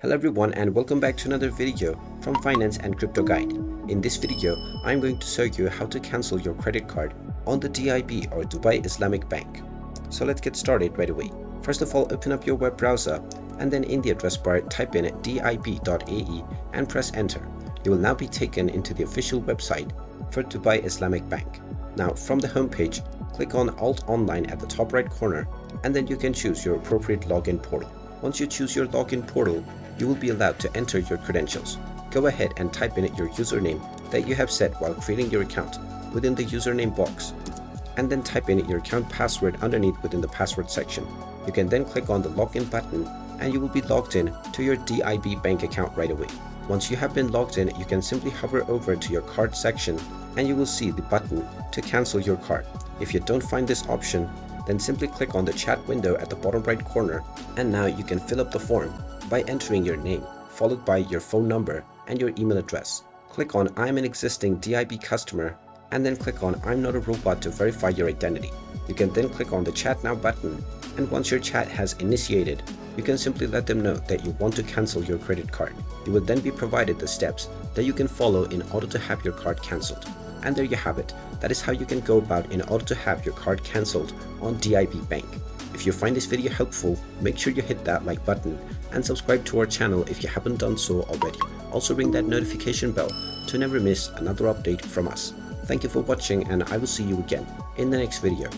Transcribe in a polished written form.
Hello everyone and welcome back to another video from Finance and Crypto Guide. In this video, I'm going to show you how to cancel your credit card on the DIB or Dubai Islamic Bank. So let's get started right away. First of all, open up your web browser and then in the address bar type in dib.ae and press enter. You will now be taken into the official website for Dubai Islamic Bank. Now from the homepage, click on Alt Online at the top right corner and then you can choose your appropriate login portal. Once you choose your login portal, you will be allowed to enter your credentials. Go ahead and type in your username that you have set while creating your account within the username box, and then type in your account password underneath within the password section. You can then click on the login button and you will be logged in to your DIB bank account right away. Once you have been logged in, you can simply hover over to your card section and you will see the button to cancel your card. If you don't find this option, then simply click on the chat window at the bottom right corner, and now you can fill up the form by entering your name, followed by your phone number and your email address. Click on I'm an existing DIB customer and then click on I'm not a robot to verify your identity. You can then click on the chat now button, and once your chat has initiated, you can simply let them know that you want to cancel your credit card. You will then be provided the steps that you can follow in order to have your card cancelled. And there you have it. That is how you can go about in order to have your card cancelled on DIB Bank. If you find this video helpful, make sure you hit that like button and subscribe to our channel if you haven't done so already. Also ring that notification bell to never miss another update from us. Thank you for watching and I will see you again in the next video.